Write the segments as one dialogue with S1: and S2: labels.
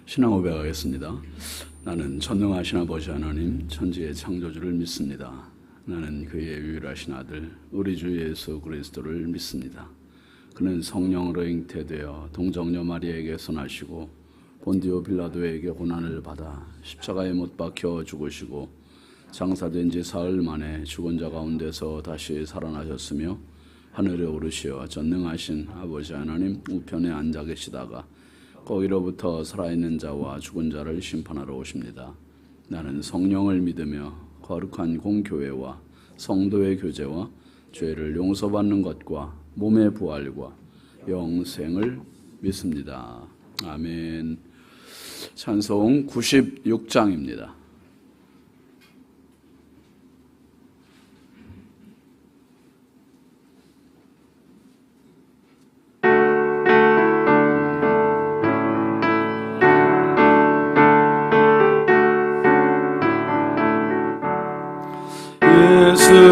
S1: 신앙고백 하겠습니다. 나는 전능하신 아버지 하나님 천지의 창조주를 믿습니다. 나는 그의 유일하신 아들 우리 주 예수 그리스도를 믿습니다. 그는 성령으로 잉태되어 동정녀 마리아에게서 나시고 본디오 빌라도에게 고난을 받아 십자가에 못 박혀 죽으시고 장사된 지 사흘 만에 죽은 자 가운데서 다시 살아나셨으며 하늘에 오르시어 전능하신 아버지 하나님 우편에 앉아 계시다가 거기로부터 살아있는 자와 죽은 자를 심판하러 오십니다. 나는 성령을 믿으며 거룩한 공교회와 성도의 교제와 죄를 용서받는 것과 몸의 부활과 영생을 믿습니다. 아멘. 찬송 96장입니다.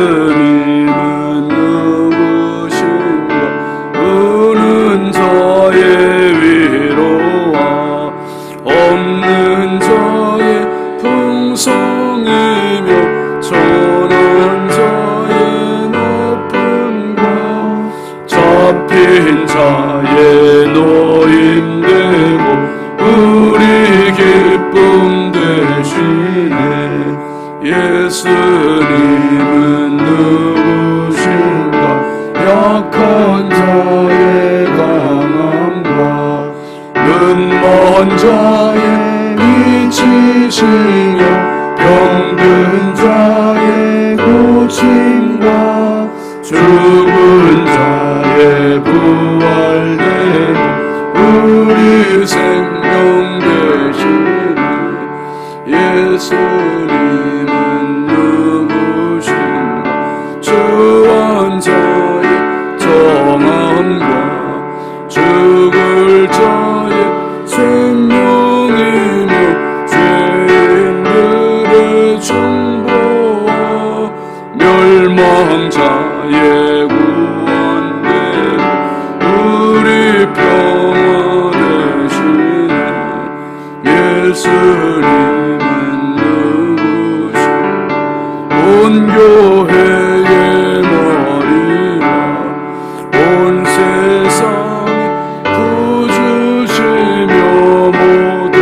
S1: 예수님은 누구신가 우는 저의 위로와 없는 저의 풍성이며 전한 저의 높음과 잡힌 자의 노임되고 우리 기쁨 되시네. 예수님은 누구신가 약한 자의 강함과 눈먼 자의 빛이시며 병든 자의 고침과 죽은 자의 부활되고 우리 생명 되시네. 예수님은 누구신가 주한 자의 정함과 죽을 자의 생명이며 죄인들의 정보와 멸망 자의 구원되고 우리 평화 되시네. 예수님 온 교회의 머리와 온 세상의 구주시며 모든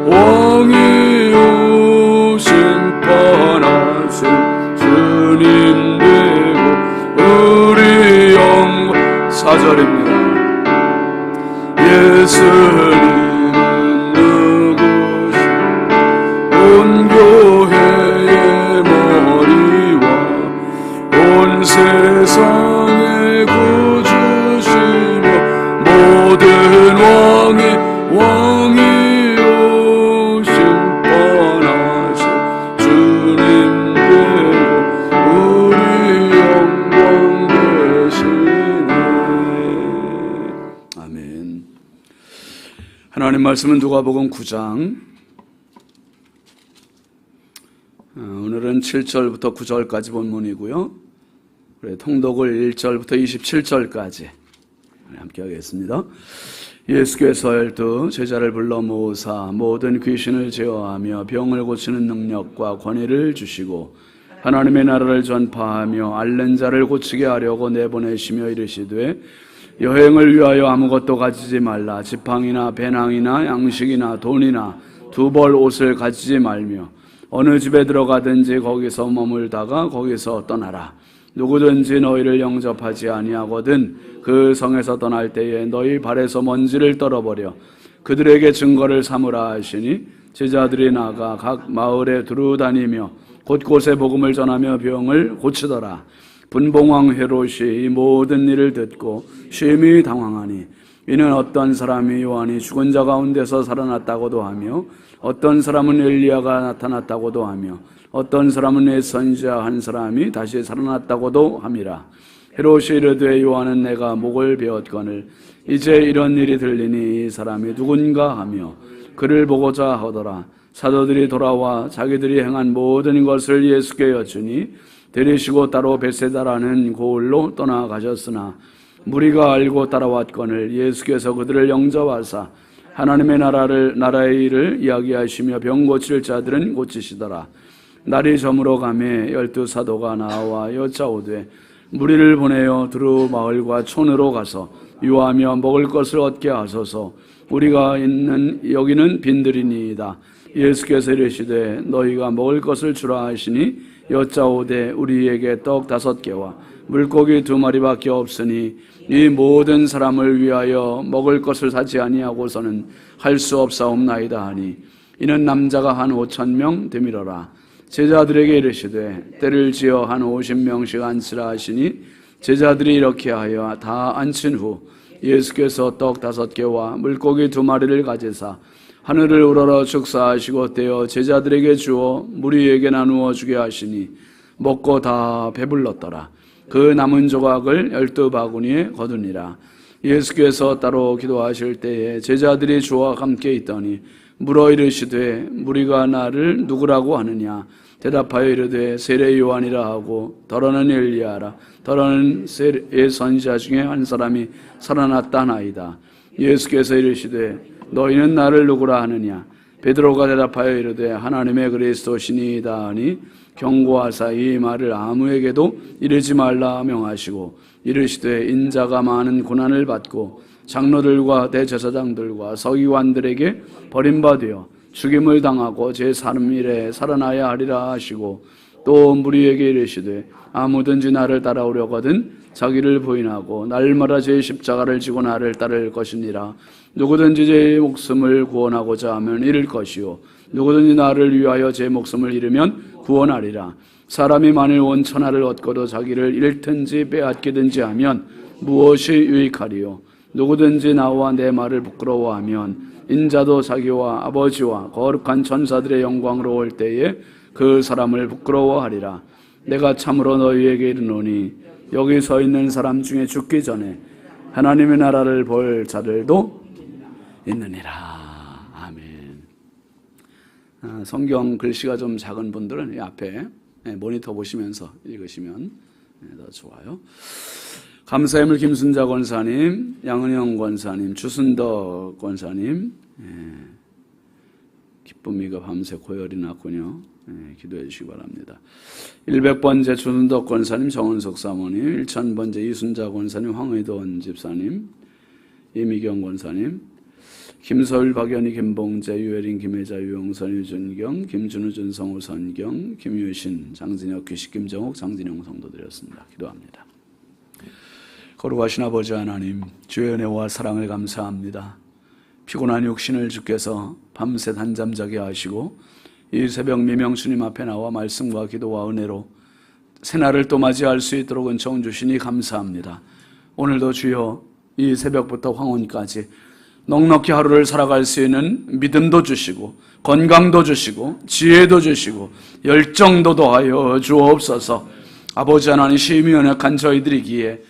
S1: 왕이 심판하실 주님 되고 우리 영광 4절입니다. 예수님은 누구신가 온 교회의 세상의 구주시며 모든 왕이요 심판하실 주님 되고 우리 영광 되시네. 아멘. 하나님 말씀은 누가복음 9장 오늘은 7절부터 9절까지 본문이고요. 통독을 1절부터 27절까지 함께 하겠습니다. 예수께서 열두 제자를 불러 모으사 모든 귀신을 제어하며 병을 고치는 능력과 권위를 주시고 하나님의 나라를 전파하며 앓는 자를 고치게 하려고 내보내시며 이르시되 여행을 위하여 아무것도 가지지 말라. 지팡이나 배낭이나 양식이나 돈이나 두 벌 옷을 가지지 말며 어느 집에 들어가든지 거기서 머물다가 거기서 떠나라. 누구든지 너희를 영접하지 아니하거든 그 성에서 떠날 때에 너희 발에서 먼지를 떨어버려 그들에게 증거를 삼으라 하시니 제자들이 나가 각 마을에 두루 다니며 곳곳에 복음을 전하며 병을 고치더라. 분봉왕 헤롯이 이 모든 일을 듣고 심히 당황하니 이는 어떤 사람이 요한이 죽은 자 가운데서 살아났다고도 하며 어떤 사람은 엘리야가 나타났다고도 하며 어떤 사람은 옛 선지자 한 사람이 다시 살아났다고도 함이라. 헤롯이 이르되 요한은 내가 목을 베었거늘 이제 이런 일이 들리니 이 사람이 누군가 하며 그를 보고자 하더라. 사도들이 돌아와 자기들이 행한 모든 것을 예수께 여쭈니 데리시고 따로 베세다라는 고을로 떠나가셨으나 무리가 알고 따라왔거늘 예수께서 그들을 영접하사 하나님의 나라의 일을 이야기하시며 병 고칠 자들은 고치시더라. 날이 저물어 가매 12 사도가 나와 여짜오되 무리를 보내어 두루 마을과 촌으로 가서 유하며 먹을 것을 얻게 하소서. 우리가 있는 여기는 빈들이니이다. 예수께서 이르시되 너희가 먹을 것을 주라 하시니 여짜오되 우리에게 떡 5개와 물고기 2마리밖에 없으니 이 모든 사람을 위하여 먹을 것을 사지 아니하고서는 할 수 없사옵나이다 하니 이는 남자가 한 5,000명 되밀어라. 제자들에게 이르시되 때를 지어 한 50명씩 앉히라 하시니 제자들이 이렇게 하여 다 앉힌 후 예수께서 떡 5개와 물고기 2마리를 가지사 하늘을 우러러 축사하시고 떼어 제자들에게 주어 무리에게 나누어 주게 하시니 먹고 다 배불렀더라. 그 남은 조각을 12바구니에 거두니라. 예수께서 따로 기도하실 때에 제자들이 주와 함께 있더니 물어 이르시되 무리가 나를 누구라고 하느냐. 대답하여 이르되 세례 요한이라 하고 더러는 엘리야라. 더러는 세례 선지자 중에 한 사람이 살아났다 하나이다. 예수께서 이르시되 너희는 나를 누구라 하느냐. 베드로가 대답하여 이르되 하나님의 그리스도시니이다 하니 경고하사 이 말을 아무에게도 이르지 말라 명하시고 이르시되 인자가 많은 고난을 받고 장로들과 대제사장들과 서기관들에게 버림받으여 죽임을 당하고 제3일에 살아나야 하리라 하시고 또 무리에게 이르시되 아무든지 나를 따라오려거든 자기를 부인하고 날마다 제 십자가를 지고 나를 따를 것이니라. 누구든지 제 목숨을 구원하고자 하면 잃을 것이요 누구든지 나를 위하여 제 목숨을 잃으면 구원하리라. 사람이 만일 온 천하를 얻고도 자기를 잃든지 빼앗기든지 하면 무엇이 유익하리요. 누구든지 나와 내 말을 부끄러워하면 인자도 자기와 아버지와 거룩한 천사들의 영광으로 올 때에 그 사람을 부끄러워하리라. 내가 참으로 너희에게 이르노니 여기 서 있는 사람 중에 죽기 전에 하나님의 나라를 볼 자들도 있느니라. 아멘. 성경 글씨가 좀 작은 분들은 이 앞에 모니터 보시면서 읽으시면 더 좋아요. 감사의물 김순자 권사님, 양은영 권사님, 주순덕 권사님, 기쁨이가 밤새 고열이 났군요. 기도해 주시기 바랍니다. 100번째 주순덕 권사님, 정은석 사모님, 1000번째 이순자 권사님, 황의돈 집사님, 이미경 권사님, 김서율, 박연희, 김봉재, 유혜린, 김혜자, 유영선, 유준경, 김준우, 준성우, 선경, 김유신, 장진혁, 귀식, 김정옥, 장진영 성도드렸습니다. 기도합니다. 거룩하신 아버지 하나님, 주의 은혜와 사랑을 감사합니다. 피곤한 육신을 주께서 밤새 한잠 자게 하시고 이 새벽 미명 주님 앞에 나와 말씀과 기도와 은혜로 새날을 또 맞이할 수 있도록 은총 주시니 감사합니다. 오늘도 주여 이 새벽부터 황혼까지 넉넉히 하루를 살아갈 수 있는 믿음도 주시고 건강도 주시고 지혜도 주시고 열정도 더하여 주옵소서. 아버지 하나님, 심히 연약한 저희들이기에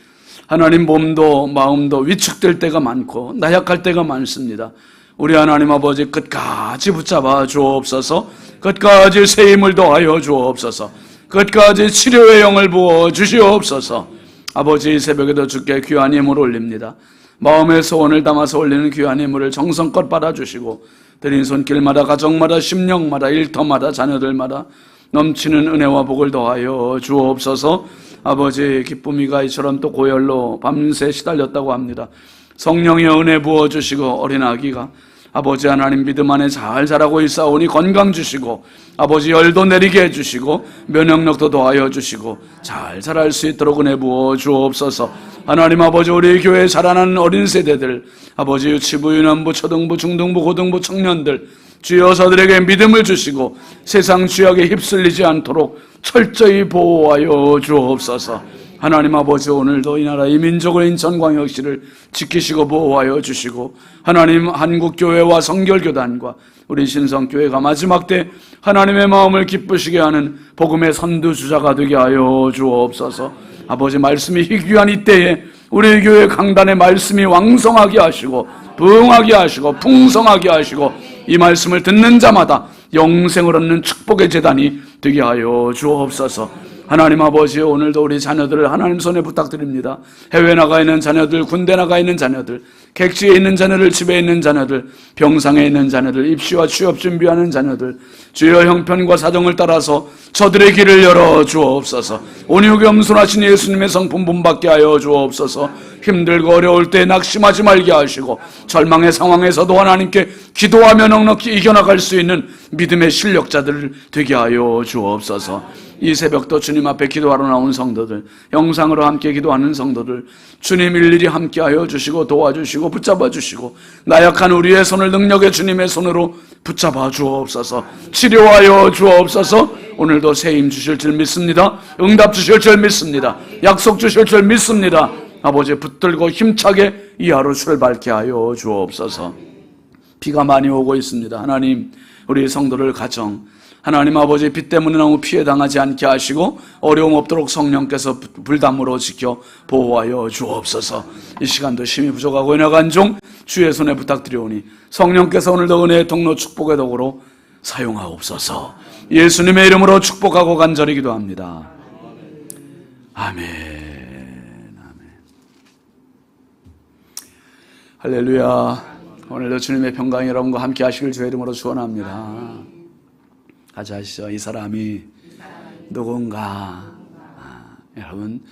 S1: 하나님 몸도 마음도 위축될 때가 많고 나약할 때가 많습니다. 우리 하나님 아버지 끝까지 붙잡아 주옵소서. 끝까지 새 힘을 더하여 주옵소서. 끝까지 치료의 영을 부어 주시옵소서. 아버지, 이 새벽에도 주께 귀한 예물 올립니다. 마음의 소원을 담아서 올리는 귀한 예물을 정성껏 받아주시고 드린 손길마다 가정마다 심령마다 일터마다 자녀들마다 넘치는 은혜와 복을 더하여 주옵소서. 아버지, 기쁨이가 이처럼 또 고열로 밤새 시달렸다고 합니다. 성령의 은혜 부어주시고 어린 아기가 아버지 하나님 믿음 안에 잘 자라고 있사오니 건강 주시고 아버지 열도 내리게 해주시고 면역력도 더하여 주시고 잘 자랄 수 있도록 은혜 부어 주옵소서. 하나님 아버지, 우리 교회에 자라나는 어린 세대들, 아버지 유치부, 유년부, 초등부, 중등부, 고등부 청년들 주여 저들에게 믿음을 주시고 세상 죄악에 휩쓸리지 않도록 철저히 보호하여 주옵소서. 하나님 아버지, 오늘도 이 나라 이 민족의 인천광역시를 지키시고 보호하여 주시고 하나님 한국교회와 성결교단과 우리 신성교회가 마지막 때 하나님의 마음을 기쁘시게 하는 복음의 선두주자가 되게 하여 주옵소서. 아버지, 말씀이 희귀한 이때에 우리 교회 강단의 말씀이 왕성하게 하시고 부흥하게 하시고 풍성하게 하시고 이 말씀을 듣는 자마다 영생을 얻는 축복의 제단이 되게 하여 주옵소서. 하나님 아버지, 오늘도 우리 자녀들을 하나님 손에 부탁드립니다. 해외 나가 있는 자녀들, 군대 나가 있는 자녀들, 객지에 있는 자녀들, 집에 있는 자녀들, 병상에 있는 자녀들, 입시와 취업 준비하는 자녀들, 주여 형편과 사정을 따라서 저들의 길을 열어 주옵소서. 온유 겸손하신 예수님의 성품 본받게 하여 주옵소서. 힘들고 어려울 때 낙심하지 말게 하시고 절망의 상황에서도 하나님께 기도하며 넉넉히 이겨나갈 수 있는 믿음의 실력자들 되게 하여 주옵소서. 이 새벽도 주님 앞에 기도하러 나온 성도들, 영상으로 함께 기도하는 성도들, 주님 일일이 함께하여 주시고 도와주시고 붙잡아 주시고 나약한 우리의 손을 능력의 주님의 손으로 붙잡아 주옵소서. 치료하여 주옵소서. 오늘도 새 힘 주실 줄 믿습니다. 응답 주실 줄 믿습니다. 약속 주실 줄 믿습니다. 아버지, 붙들고 힘차게 이 하루 출발케 하여 주옵소서. 비가 많이 오고 있습니다. 하나님, 우리 성도들 가정, 하나님 아버지, 비 때문에 너무 피해 당하지 않게 하시고 어려움 없도록 성령께서 불담으로 지켜 보호하여 주옵소서. 이 시간도 힘이 부족하고 연약한 종 주의 손에 부탁드리오니 성령께서 오늘도 은혜의 통로 축복의 도구로 사용하옵소서. 예수님의 이름으로 축복하고 간절히 기도합니다. 아멘. 할렐루야. 오늘도 주님의 평강이 여러분과 함께 하시길 주의 이름으로 축원합니다. 같이 하시죠. 이 사람이 누군가. 여러분,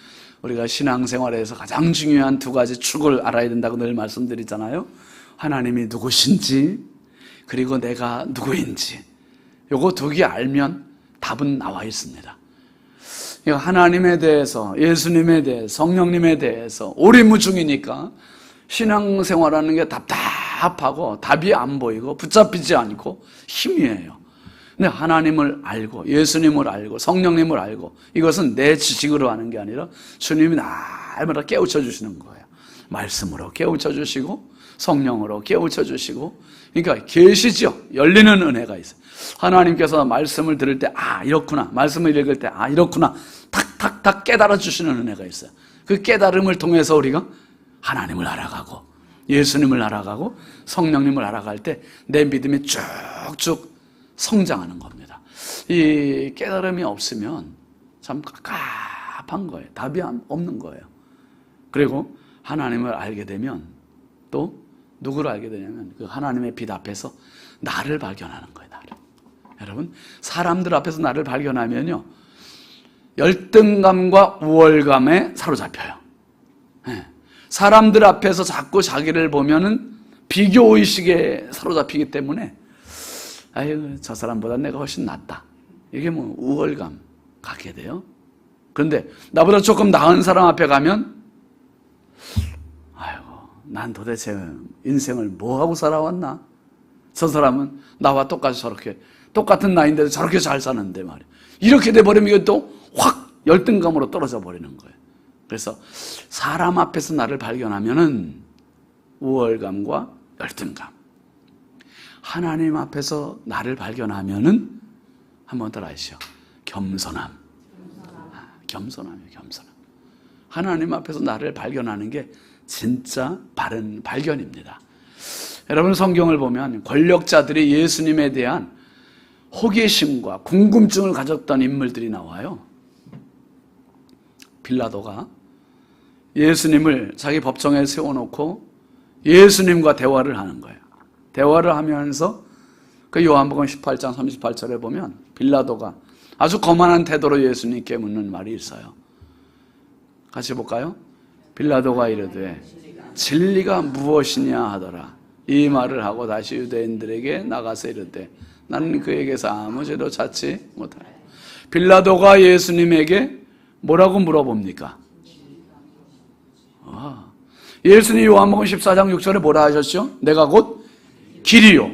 S1: 우리가 신앙생활에서 가장 중요한 두 가지 축을 알아야 된다고 늘 말씀드리잖아요. 하나님이 누구신지, 그리고 내가 누구인지. 요거 두 개 알면 답은 나와 있습니다. 하나님에 대해서, 예수님에 대해서, 성령님에 대해서 오리무중이니까 신앙생활하는 게 답답하고 답이 안 보이고 붙잡히지 않고 힘이에요. 근데 하나님을 알고 예수님을 알고 성령님을 알고 이것은 내 지식으로 하는 게 아니라 주님이 날마다 깨우쳐 주시는 거예요. 말씀으로 깨우쳐 주시고 성령으로 깨우쳐 주시고, 그러니까 계시죠. 열리는 은혜가 있어요. 하나님께서 말씀을 들을 때 이렇구나, 말씀을 읽을 때 이렇구나, 탁탁탁 깨달아 주시는 은혜가 있어요. 그 깨달음을 통해서 우리가 하나님을 알아가고 예수님을 알아가고 성령님을 알아갈 때 내 믿음이 쭉쭉 성장하는 겁니다. 이 깨달음이 없으면 참 깝깝한 거예요. 답이 없는 거예요. 그리고 하나님을 알게 되면 또 누구를 알게 되냐면 그 하나님의 빛 앞에서 나를 발견하는 거예요. 나를. 여러분, 사람들 앞에서 나를 발견하면요, 열등감과 우월감에 사로잡혀요. 네. 사람들 앞에서 자꾸 자기를 보면은 비교의식에 사로잡히기 때문에 아유, 저 사람보다 내가 훨씬 낫다. 이게 뭐 우월감 갖게 돼요. 그런데 나보다 조금 나은 사람 앞에 가면 아이고, 난 도대체 인생을 뭐하고 살아왔나? 저 사람은 나와 똑같이 저렇게 똑같은 나이인데도 저렇게 잘 사는데 말이야. 이렇게 돼버리면 이게 또 확 열등감으로 떨어져 버리는 거예요. 그래서 사람 앞에서 나를 발견하면은 우월감과 열등감. 하나님 앞에서 나를 발견하면은 한번 따라 하시죠. 겸손함. 겸손함이에요. 겸손함. 하나님 앞에서 나를 발견하는 게 진짜 바른 발견입니다. 여러분, 성경을 보면 권력자들이 예수님에 대한 호기심과 궁금증을 가졌던 인물들이 나와요. 빌라도가 예수님을 자기 법정에 세워놓고 예수님과 대화를 하는 거예요. 대화를 하면서 그 요한복음 18장 38절에 보면 빌라도가 아주 거만한 태도로 예수님께 묻는 말이 있어요. 같이 볼까요? 빌라도가 이르되 진리가 무엇이냐 하더라. 이 말을 하고 다시 유대인들에게 나가서 이르되 나는 그에게서 아무 죄도 찾지 못하라. 빌라도가 예수님에게 뭐라고 물어봅니까? 예수님이 요한복음 14장 6절에 뭐라 하셨죠? 내가 곧 길이요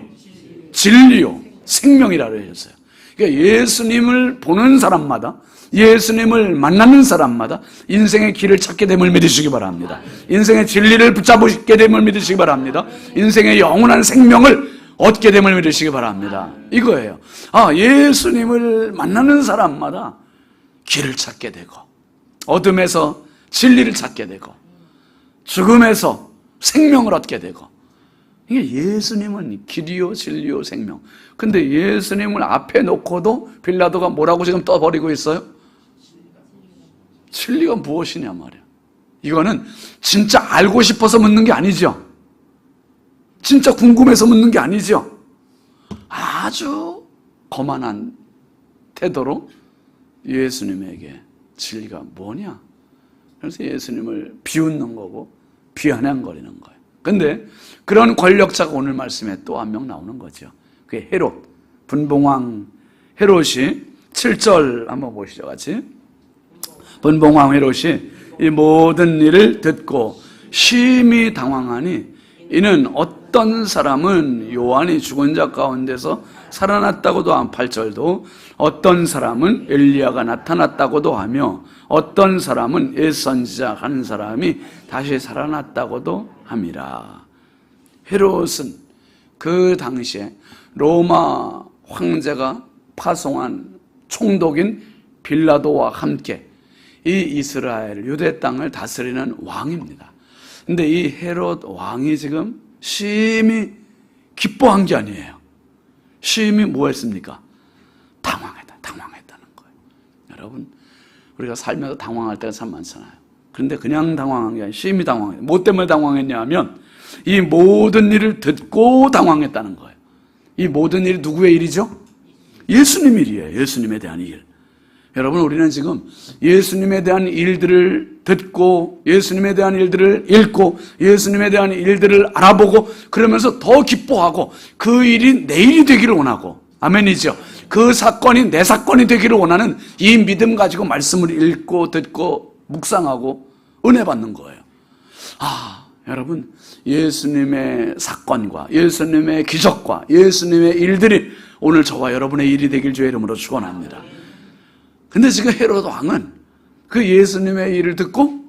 S1: 진리요 생명이라고 하셨어요. 그러니까 예수님을 보는 사람마다, 예수님을 만나는 사람마다 인생의 길을 찾게 됨을 믿으시기 바랍니다. 인생의 진리를 붙잡게 됨을 믿으시기 바랍니다. 인생의 영원한 생명을 얻게 됨을 믿으시기 바랍니다. 이거예요. 예수님을 만나는 사람마다 길을 찾게 되고, 어둠에서 진리를 찾게 되고, 죽음에서 생명을 얻게 되고. 이게 예수님은 길이요 진리요 생명. 근데 예수님을 앞에 놓고도 빌라도가 뭐라고 지금 떠버리고 있어요? 진리가 무엇이냐 말이야. 이거는 진짜 알고 싶어서 묻는 게 아니죠. 진짜 궁금해서 묻는 게 아니죠. 아주 거만한 태도로 예수님에게 진리가 뭐냐? 그래서 예수님을 비웃는 거고 비아냥거리는 거예요. 근데 그런 권력자가 오늘 말씀에 또 한 명 나오는 거죠. 그게 헤롯, 분봉왕 헤롯이 7절 한번 보시죠, 같이. 분봉왕 헤롯이 이 모든 일을 듣고 심히 당황하니 이는 어떤 사람은 요한이 죽은 자 가운데서 살아났다고도 한 8절도 어떤 사람은 엘리야가 나타났다고도 하며 어떤 사람은 옛 선지자 한 사람이 다시 살아났다고도 함이라. 헤롯은 그 당시에 로마 황제가 파송한 총독인 빌라도와 함께 이 이스라엘 유대 땅을 다스리는 왕입니다. 근데 이 헤롯 왕이 지금 심히 기뻐한 게 아니에요. 심히 뭐 했습니까? 당황했다는 거예요. 여러분, 우리가 살면서 당황할 때가 참 많잖아요. 그런데 그냥 당황한 게 아니라 심히 당황했어요. 뭐 때문에 당황했냐 하면 이 모든 일을 듣고 당황했다는 거예요. 이 모든 일이 누구의 일이죠? 예수님 일이에요. 예수님에 대한 일. 여러분, 우리는 지금 예수님에 대한 일들을 듣고 예수님에 대한 일들을 읽고 예수님에 대한 일들을 알아보고 그러면서 더 기뻐하고 그 일이 내 일이 되기를 원하고, 아멘이죠. 그 사건이 내 사건이 되기를 원하는 이 믿음 가지고 말씀을 읽고 듣고 묵상하고 은혜 받는 거예요. 여러분, 예수님의 사건과 예수님의 기적과 예수님의 일들이 오늘 저와 여러분의 일이 되길 주의 이름으로 축원합니다. 근데 지금 헤롯 왕은 그 예수님의 일을 듣고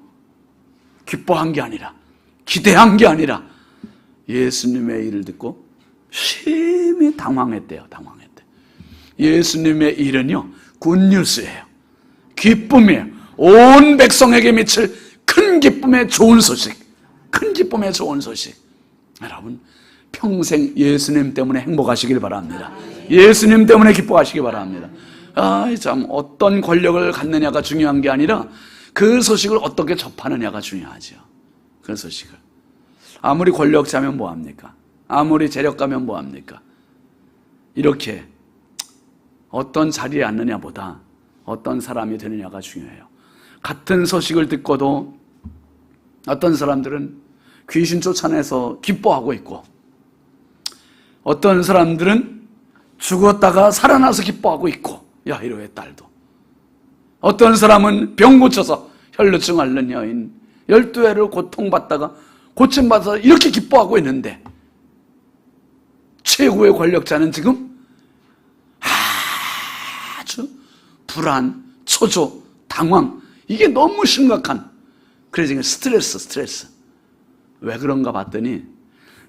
S1: 기뻐한 게 아니라, 기대한 게 아니라 예수님의 일을 듣고 심히 당황했대요. 예수님의 일은요, 굿뉴스예요. 기쁨이에요. 온 백성에게 미칠 큰 기쁨의 좋은 소식. 큰 기쁨의 좋은 소식. 여러분, 평생 예수님 때문에 행복하시길 바랍니다. 예수님 때문에 기뻐하시기 바랍니다. 참 어떤 권력을 갖느냐가 중요한 게 아니라 그 소식을 어떻게 접하느냐가 중요하죠. 그 소식을. 아무리 권력자면 뭐합니까? 아무리 재력가면 뭐합니까? 이렇게 어떤 자리에 앉느냐보다 어떤 사람이 되느냐가 중요해요. 같은 소식을 듣고도 어떤 사람들은 귀신 쫓아내서 기뻐하고 있고 어떤 사람들은 죽었다가 살아나서 기뻐하고 있고, 야이로의 딸도. 어떤 사람은 병 고쳐서 혈루증 앓는 여인 12회를 고통받다가 고침받아서 이렇게 기뻐하고 있는데 최고의 권력자는 지금 아주 불안, 초조, 당황, 이게 너무 심각한, 그래서 스트레스. 왜 그런가 봤더니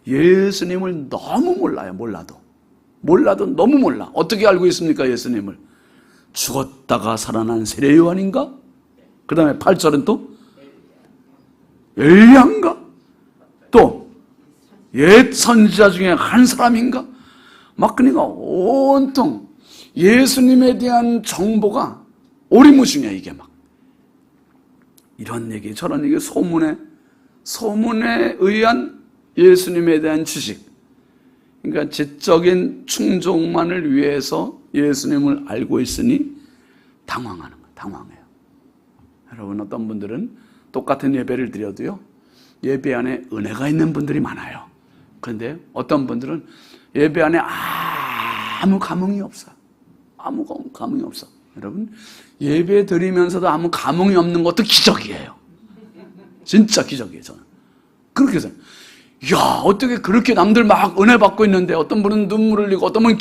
S1: 예수님을 너무 몰라요. 몰라도 너무 몰라. 어떻게 알고 있습니까? 예수님을 죽었다가 살아난 세례 요한인가? 그 다음에 8절은 또 엘리야인가? 또 옛 선지자 중에 한 사람인가? 막 그러니까 온통 예수님에 대한 정보가 오리무중이야. 이게 막 이런 얘기 저런 얘기, 소문에 의한 예수님에 대한 지식, 그러니까 지적인 충족만을 위해서 예수님을 알고 있으니 당황해요. 여러분, 어떤 분들은 똑같은 예배를 드려도요, 예배 안에 은혜가 있는 분들이 많아요. 그런데 어떤 분들은 예배 안에 아무 감흥이 없어. 여러분, 예배 드리면서도 아무 감흥이 없는 것도 기적이에요. 진짜 기적이에요. 저는 그렇게 해서, 어떻게 그렇게 남들 막 은혜 받고 있는데 어떤 분은 눈물 흘리고 어떤 분은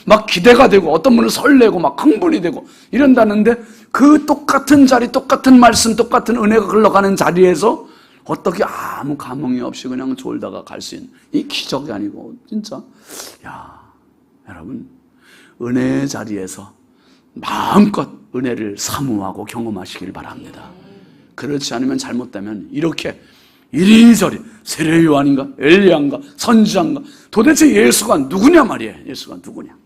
S1: 막 기대가 되고 어떤 분은 설레고 막 흥분이 되고 이런다는데, 그 똑같은 자리, 똑같은 말씀, 똑같은 은혜가 흘러가는 자리에서 어떻게 아무 감흥이 없이 그냥 졸다가 갈 수 있는, 이 기적이 아니고 진짜 여러분, 은혜의 자리에서 마음껏 은혜를 사모하고 경험하시길 바랍니다. 그렇지 않으면, 잘못되면 이렇게 이리저리 세례 요한인가, 엘리야인가, 선지자인가, 도대체 예수가 누구냐 말이에요. 예수가 누구냐,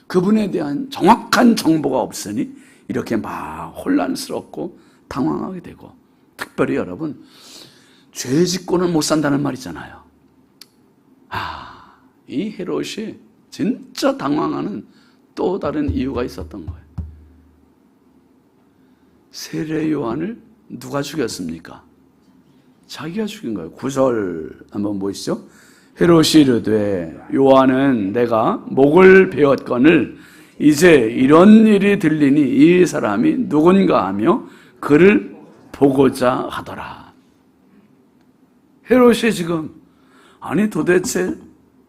S1: 그분에 대한 정확한 정보가 없으니 이렇게 막 혼란스럽고 당황하게 되고, 특별히 여러분, 죄 짓고는 못 산다는 말 있잖아요. 이 헤롯이 진짜 당황하는 또 다른 이유가 있었던 거예요. 세례 요한을 누가 죽였습니까? 자기가 죽인 거예요. 9절 한번 보시죠. 헤롯이 이르되 요한은 내가 목을 베었거늘 이제 이런 일이 들리니 이 사람이 누군가 하며 그를 보고자 하더라. 헤롯이 지금 아니 도대체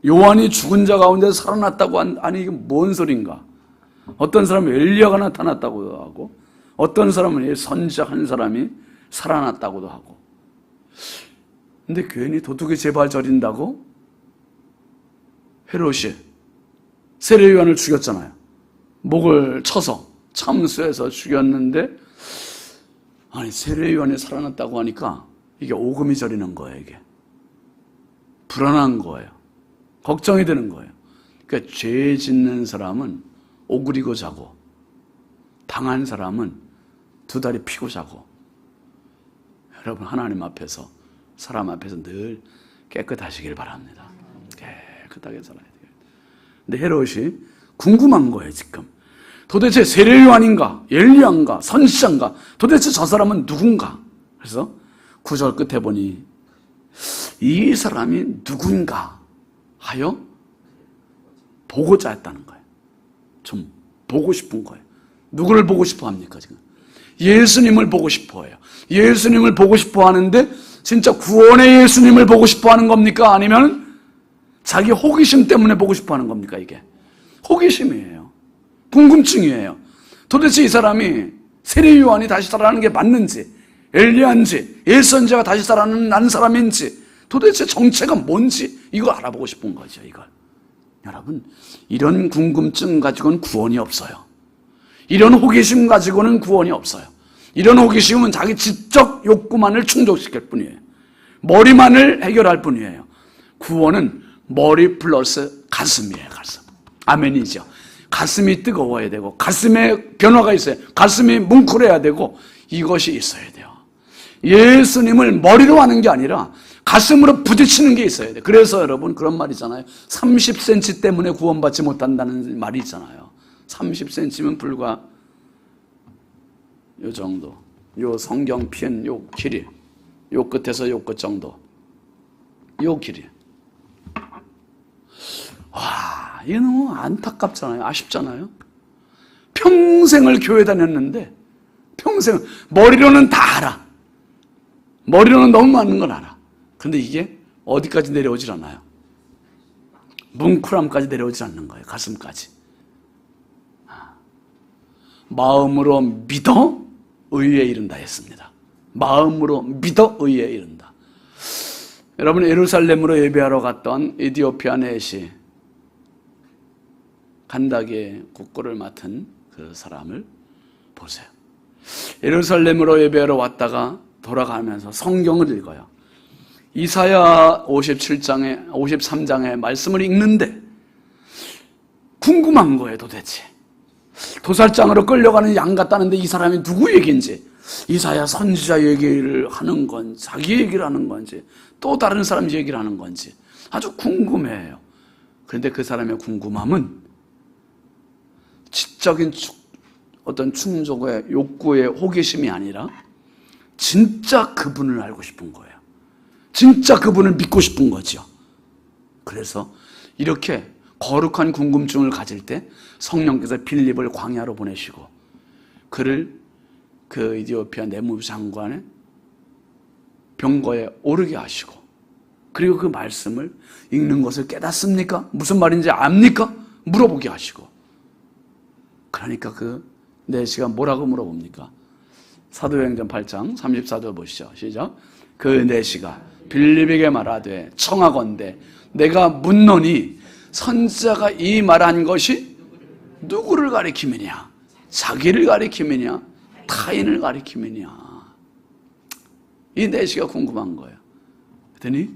S1: 요한이 죽은 자 가운데 살아났다고 아니 이게 뭔 소린가? 어떤 사람은 엘리야가 나타났다고도 하고 어떤 사람은 선지자 한 사람이 살아났다고도 하고, 근데 괜히 도둑이 제발 저린다고 헤롯이 세례 요한을 죽였잖아요. 목을 쳐서 참수해서 죽였는데, 아니 세례 요한이 살아났다고 하니까 이게 오금이 저리는 거예요. 이게 불안한 거예요. 걱정이 되는 거예요. 그러니까 죄 짓는 사람은 오그리고 자고, 당한 사람은 두 다리 피고 자고. 여러분, 하나님 앞에서, 사람 앞에서 늘 깨끗하시길 바랍니다. 깨끗하게 살아야 돼요. 근데 헤롯이 궁금한 거예요. 지금 도대체 세례 요한인가 엘리야인가 선지자인가, 도대체 저 사람은 누군가. 그래서 9절 끝에 보니 이 사람이 누군가 하여 보고자 했다는 거예요. 좀 보고 싶은 거예요. 누구를 보고 싶어 합니까? 지금 예수님을 보고 싶어 해요. 예수님을 보고 싶어 하는데 진짜 구원의 예수님을 보고 싶어 하는 겁니까? 아니면 자기 호기심 때문에 보고 싶어 하는 겁니까? 이게 호기심이에요. 궁금증이에요. 도대체 이 사람이 세례 요한이 다시 살아나는 게 맞는지, 엘리야인지, 예선자가 다시 살아나는 사람인지, 도대체 정체가 뭔지 이거 알아보고 싶은 거죠. 이걸. 여러분, 이런 궁금증 가지고는 구원이 없어요. 이런 호기심 가지고는 구원이 없어요. 이런 호기심은 자기 지적 욕구만을 충족시킬 뿐이에요. 머리만을 해결할 뿐이에요. 구원은 머리 플러스 가슴이에요. 가슴. 아멘이죠. 가슴이 뜨거워야 되고, 가슴에 변화가 있어야, 가슴이 뭉클해야 되고, 이것이 있어야 돼요. 예수님을 머리로 하는 게 아니라 가슴으로 부딪히는 게 있어야 돼요. 그래서 여러분 그런 말 있잖아요. 30cm 때문에 구원받지 못한다는 말이 있잖아요. 30cm면 불과 요 정도, 요 성경 편 요 길이, 요 끝에서 요 끝 정도, 요 길이. 와, 이게 너무 안타깝잖아요. 아쉽잖아요. 평생을 교회 다녔는데, 평생 머리로는 다 알아. 머리로는 너무 많은 걸 알아. 근데 이게 어디까지 내려오질 않아요. 뭉클함까지 내려오질 않는 거예요. 가슴까지. 마음으로 믿어 의에 이른다 했습니다. 마음으로 믿어 의에 이른다. 여러분, 예루살렘으로 예배하러 갔던 에티오피아 넷이 간다기의 국고를 맡은 그 사람을 보세요. 예루살렘으로 예배하러 왔다가 돌아가면서 성경을 읽어요. 이사야 53장의 말씀을 읽는데 궁금한 거예요. 도대체 도살장으로 끌려가는 양 같다는데 이 사람이 누구 얘기인지, 이사야 선지자 얘기를 하는 건지, 자기 얘기를 하는 건지, 또 다른 사람 얘기를 하는 건지 아주 궁금해요. 그런데 그 사람의 궁금함은 지적인 어떤 충족의 욕구의 호기심이 아니라 진짜 그분을 알고 싶은 거예요. 진짜 그분을 믿고 싶은 거죠. 그래서 이렇게 거룩한 궁금증을 가질 때 성령께서 빌립을 광야로 보내시고 그를 그 이디오피아 내무부 장관의 병거에 오르게 하시고, 그리고 그 말씀을 읽는 것을 깨닫습니까? 무슨 말인지 압니까? 물어보게 하시고. 그러니까 그 내시가 뭐라고 물어봅니까? 사도행전 8장 34절 보시죠. 시작. 그 내시가 빌립에게 말하되 청하건대 내가 묻노니 선지자가 이 말한 것이 누구를 가리킴이냐? 자기를 가리킴이냐? 타인을 가리킴이냐? 이 내시가 궁금한 거예요. 그랬더니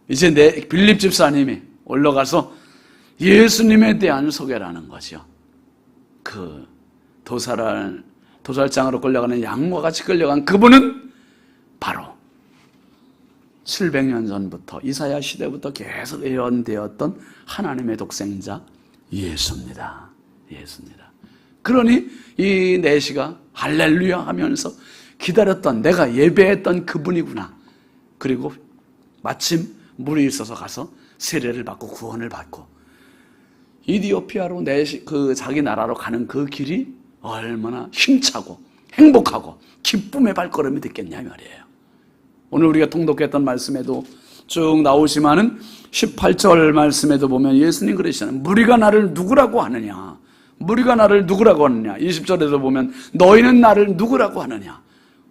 S1: 이제 빌립 집사님이 올라가서 예수님에 대한 소개를 하는 거죠. 그 도살할 도살장으로 끌려가는 양과 같이 끌려간 그분은 바로 700년 전부터 이사야 시대부터 계속 예언되었던 하나님의 독생자 예수입니다. 예수입니다. 그러니 이 내시가 할렐루야 하면서 기다렸던, 내가 예배했던 그분이구나. 그리고 마침 물이 있어서 가서 세례를 받고 구원을 받고 이디오피아로 자기 나라로 가는 그 길이 얼마나 힘차고 행복하고 기쁨의 발걸음이 됐겠냐 말이에요. 오늘 우리가 통독했던 말씀에도 쭉 나오지만은 18절 말씀에도 보면 예수님 그러시잖아요. 무리가 나를 누구라고 하느냐. 무리가 나를 누구라고 하느냐. 20절에도 보면 너희는 나를 누구라고 하느냐.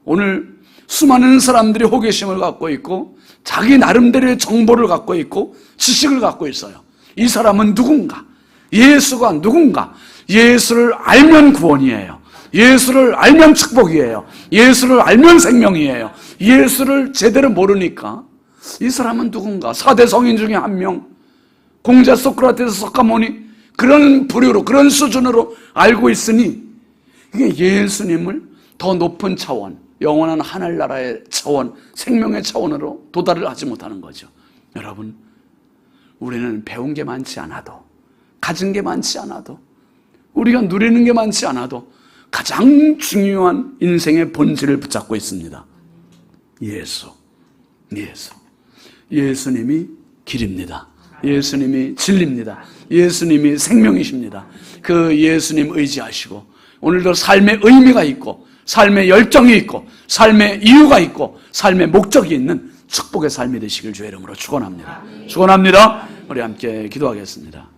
S1: 오늘 수많은 사람들이 호기심을 갖고 있고 자기 나름대로의 정보를 갖고 있고 지식을 갖고 있어요. 이 사람은 누군가? 예수가 누군가? 예수를 알면 구원이에요. 예수를 알면 축복이에요. 예수를 알면 생명이에요. 예수를 제대로 모르니까 이 사람은 누군가? 4대 성인 중에 한 명, 공자 소크라테스 석가모니, 그런 부류로, 그런 수준으로 알고 있으니 이게 예수님을 더 높은 차원, 영원한 하늘나라의 차원, 생명의 차원으로 도달을 하지 못하는 거죠. 여러분, 우리는 배운 게 많지 않아도, 가진 게 많지 않아도, 우리가 누리는 게 많지 않아도 가장 중요한 인생의 본질을 붙잡고 있습니다. 예수. 예수님이 길입니다. 예수님이 진리입니다. 예수님이 생명이십니다. 그 예수님 의지하시고 오늘도 삶의 의미가 있고 삶의 열정이 있고 삶의 이유가 있고 삶의 목적이 있는 축복의 삶이 되시길 주의 이름으로 축원합니다. 축원합니다. 우리 함께 기도하겠습니다.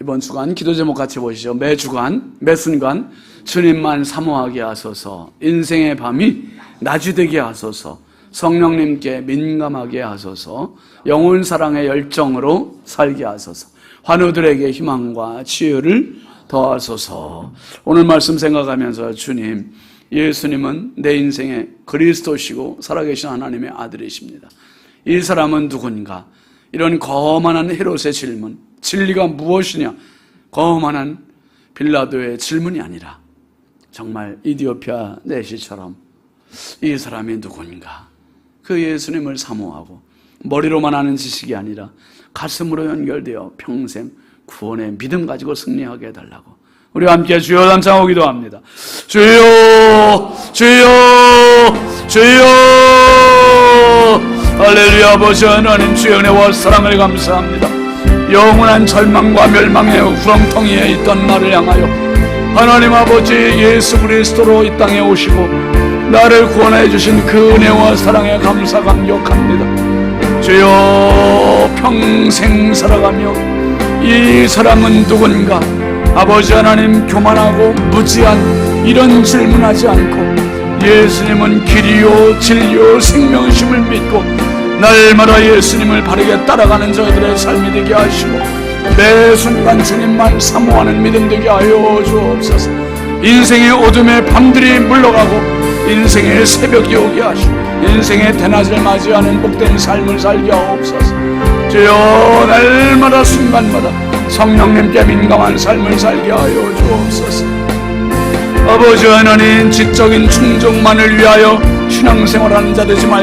S1: 이번 주간 기도 제목 같이 보시죠. 매 주간, 매 순간 주님만 사모하게 하소서. 인생의 밤이 낮이 되게 하소서. 성령님께 민감하게 하소서. 영혼 사랑의 열정으로 살게 하소서. 환우들에게 희망과 치유를 더하소서. 오늘 말씀 생각하면서 주님, 예수님은 내 인생의 그리스도시고 살아계신 하나님의 아들이십니다. 이 사람은 누군가? 이런 거만한 헤롯의 질문, 진리가 무엇이냐? 거만한 빌라도의 질문이 아니라 정말 이디오피아 내시처럼 이 사람이 누군가? 그 예수님을 사모하고 머리로만 아는 지식이 아니라 가슴으로 연결되어 평생 구원의 믿음 가지고 승리하게 해달라고 우리와 함께 주여 담창하고 기도합니다. 주여, 주여, 주여. 할렐루야. 아버지 하나님, 주의 은혜와 사랑을 감사합니다. 영원한 절망과 멸망의 구렁텅이에 있던 나를 향하여 하나님 아버지 예수 그리스도로 이 땅에 오시고 나를 구원해 주신 그 은혜와 사랑에 감사 감격합니다. 주여, 평생 살아가며 이 사람은 누군가? 아버지 하나님, 교만하고 무지한 이런 질문하지 않고 예수님은 길이요 진리요 생명이심을 믿고 날마다 예수님을 바르게 따라가는 저희들의 삶이 되게 하시고 매 순간 주님만 사모하는 믿음 되게 하여 주옵소서. 인생의 어둠의 밤들이 물러가고 인생의 새벽이 오게 하시고 인생의 대낮을 맞이하는 복된 삶을 살게 하옵소서. 주여, 날마다 순간마다 성령님께 민감한 삶을 살게 하여 주옵소서. 아버지 하나님, 지적인 충족만을 위하여 신앙생활하는 자 되지 말고